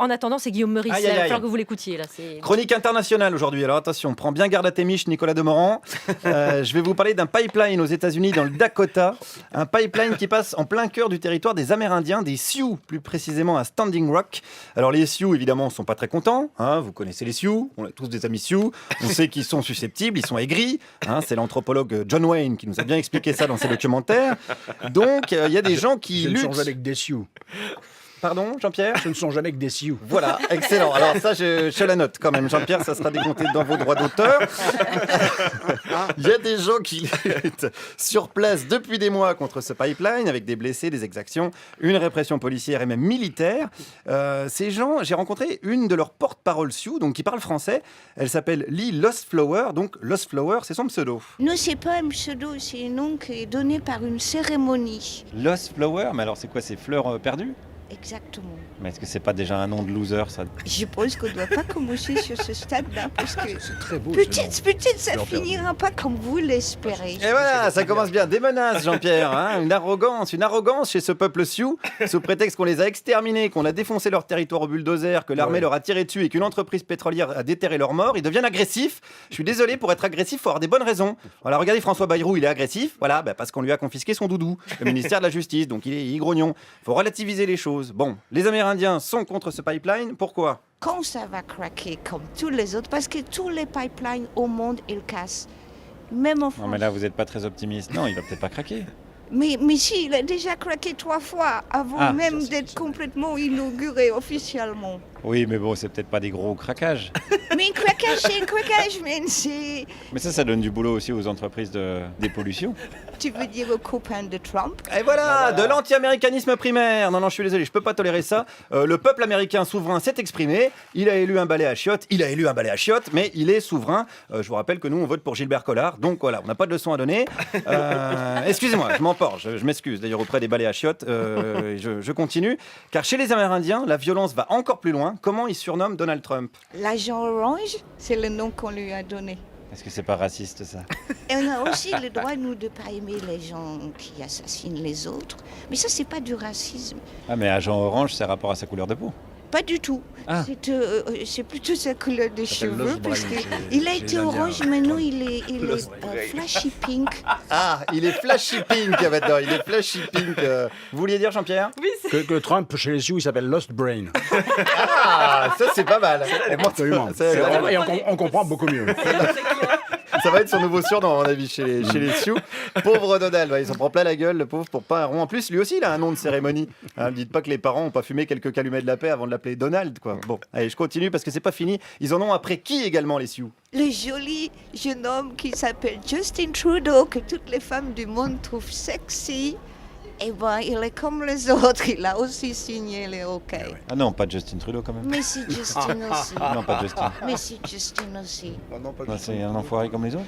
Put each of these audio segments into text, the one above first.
en attendant, c'est Guillaume Meurice. Aïe, Il aïe, va aïe. falloir que vous l'écoutiez. Là. Chronique internationale aujourd'hui. Alors attention, prends bien garde à tes miches, Nicolas Demorand. Je vais vous parler d'un pipeline aux États-Unis, dans le Dakota. Un pipeline qui passe en plein cœur du territoire des Amérindiens, des Sioux, plus précisément à Standing Rock. Alors les Sioux, évidemment, ne sont pas très contents. Hein, vous connaissez les Sioux, on a tous des amis Sioux. On sait qu'ils sont susceptibles, ils sont aigris. Hein, c'est l'anthropologue John Wayne qui nous a bien expliqué ça dans ses documentaires. Donc il y a des gens qui Ce ne luttent. sont jamais que des Sioux. Pardon, Jean-Pierre ? Ce ne sont jamais que des Sioux. Voilà, excellent. Alors ça, je la note quand même. Jean-Pierre, ça sera décompté dans vos droits d'auteur. Il y a des gens qui luttent sur place depuis des mois contre ce pipeline, avec des blessés, des exactions, une répression policière et même militaire. Ces gens, j'ai rencontré une de leurs porte-parole Sioux, donc qui parle français. Elle s'appelle Lee Lostflower. Donc Lostflower, c'est son pseudo. Non, c'est pas un pseudo, c'est un nom qui est donné par une cérémonie. Lostflower, mais alors c'est quoi, c'est fleurs perdues ? Exactement. Mais est-ce que c'est pas déjà un nom de loser, ça ? Je pense qu'on ne doit pas commencer sur ce stade-là, parce que C'est très beau. peut-être ça Fleur perdue. finira pas comme vous l'espérez. Et voilà, ça commence bien. Des menaces, Jean-Pierre. Hein, une arrogance chez ce peuple Sioux, sous prétexte qu'on les a exterminés, qu'on a défoncé leur territoire au bulldozer, que l'armée leur a tiré dessus et qu'une entreprise pétrolière a déterré leurs morts. Ils deviennent agressifs. Je suis désolé, pour être agressif, il faut avoir des bonnes raisons. Voilà, regardez François Bayrou, il est agressif. Voilà, parce qu'on lui a confisqué son doudou, le ministère de la Justice. Donc il est grognon. Il faut relativiser les choses. Bon, les Amérindiens sont contre ce pipeline. Pourquoi ? Quand ça va craquer comme tous les autres, parce que tous les pipelines au monde, ils cassent. Même en France. Non, mais là, vous n'êtes pas très optimiste. Non, il va peut-être pas craquer. Mais si, il a déjà craqué 3 fois avant Ah, même d'être complètement inauguré officiellement. Oui, mais bon, c'est peut-être pas des gros craquages. Mais un craquage, c'est un craquage, man. C'est... Mais ça donne du boulot aussi aux entreprises de dépollution. Tu veux dire aux copains de Trump? Et voilà, de l'anti-américanisme primaire. Non, je suis désolé, je peux pas tolérer ça. Le peuple américain souverain s'est exprimé. Il a élu un balai à chiottes. Mais il est souverain. Je vous rappelle que nous, on vote pour Gilbert Collard. Donc voilà, on n'a pas de leçon à donner. Excusez-moi, je m'emporte. Je m'excuse d'ailleurs auprès des balais à chiottes. Je continue. Car chez les Amérindiens, la violence va encore plus loin. Comment ils surnomment Donald Trump ? L'agent orange, c'est le nom qu'on lui a donné. Est-ce que c'est pas raciste, ça ? Et on a aussi le droit, nous, de ne pas aimer les gens qui assassinent les autres. Mais ça, c'est pas du racisme. Ah, mais agent orange, c'est rapport à sa couleur de peau. Pas du tout. Ah. C'est plutôt sa couleur de cheveux. Lost Parce Brain, qu'il a chez été les orange, Indiens. maintenant il est flashy pink. Ah, il est flashy pink maintenant. Il est flashy pink. Vous vouliez dire, Jean-Pierre ? Oui, c'est... Que Trump, chez les Sioux, il s'appelle Lost Brain. Ah, ça c'est pas mal. Absolument. Et on comprend beaucoup mieux. Ça va être son nouveau surnom, à mon avis, chez les Sioux. Pauvre Donald, il s'en prend plein la gueule, le pauvre, pour pas un rond. En plus, lui aussi, il a un nom de cérémonie. Hein, dites pas que les parents ont pas fumé quelques calumets de la paix avant de l'appeler Donald, quoi. Bon, allez, je continue parce que c'est pas fini. Ils en ont après qui également, les Sioux ? Le joli jeune homme qui s'appelle Justin Trudeau, que toutes les femmes du monde trouvent sexy. Eh ben, il est comme les autres, il a aussi signé les OK. Ah non, pas Justin Trudeau quand même. Mais c'est Justin aussi. Non, pas Justin. Mais c'est Justin aussi. C'est un enfoiré comme les autres.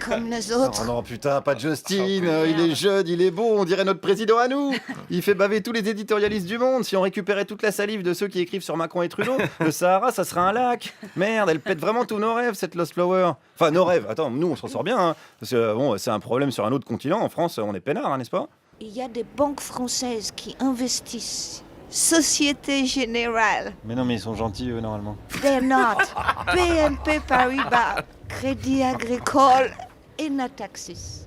Comme les Oh autres. non, putain, pas Justin. Il est jeune, il est beau, on dirait notre président à nous. Il fait baver tous les éditorialistes du monde. Si on récupérait toute la salive de ceux qui écrivent sur Macron et Trudeau, le Sahara, ça serait un lac. Merde, elle pète vraiment tous nos rêves, cette Lost Flower. Enfin, nos rêves. Attends, nous, on s'en sort bien. Hein. Parce que, bon, c'est un problème sur un autre continent. En France, on est peinard, hein, n'est-ce pas ? Il y a des banques françaises qui investissent. Société Générale, Mais non, mais ils sont gentils, eux, normalement. they're not. BNP Paribas, Crédit Agricole et Natixis.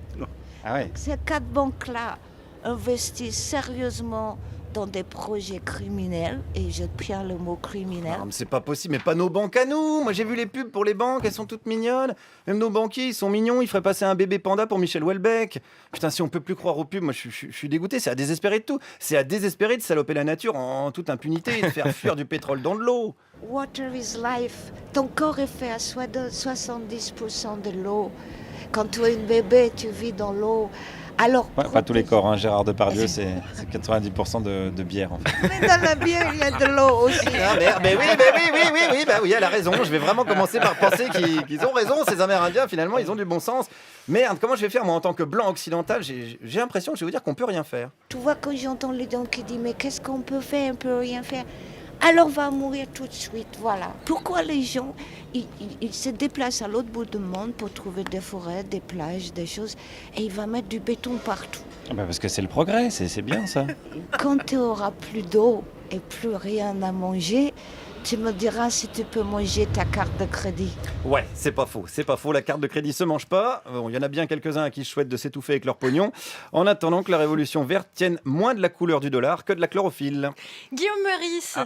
Ah ouais. Ces 4 banques-là investissent sérieusement dans des projets criminels, et je tiens le mot criminel. Non, mais c'est pas possible, mais pas nos banques à nous. Moi, j'ai vu les pubs pour les banques, elles sont toutes mignonnes. Même nos banquiers, ils sont mignons. Ils feraient passer un bébé panda pour Michel Houellebecq. Putain, si on peut plus croire aux pubs, moi, je suis dégoûté. C'est à désespérer de tout. C'est à désespérer de saloper la nature en toute impunité et de faire fuir du pétrole dans de l'eau. Water is life. Ton corps est fait à 70% de l'eau. Quand tu es un bébé, tu vis dans l'eau. Alors, Ouais, pas tous les corps, hein. Gérard Depardieu, c'est 90% de bière, en fait. mais dans la bière, il y a de l'eau aussi. Ah merde, mais oui, elle a raison. Je vais vraiment commencer par penser qu'ils ont raison, ces Amérindiens, finalement, ils ont du bon sens. Merde, comment je vais faire, moi, en tant que blanc occidental, j'ai l'impression que je vais vous dire qu'on peut rien faire. Tu vois, quand j'entends les gens qui disent « Mais qu'est-ce qu'on peut faire? On peut rien faire. » Alors on va mourir tout de suite, voilà. Pourquoi les gens, ils se déplacent à l'autre bout du monde pour trouver des forêts, des plages, des choses, et ils vont mettre du béton partout. Parce que c'est le progrès, c'est bien ça. Quand tu n'auras plus d'eau, et plus rien à manger, tu me diras si tu peux manger ta carte de crédit. Ouais, c'est pas faux, la carte de crédit se mange pas. Bon, il y en a bien quelques-uns à qui je souhaite de s'étouffer avec leur pognon, en attendant que la révolution verte tienne moins de la couleur du dollar que de la chlorophylle. Guillaume Meurice,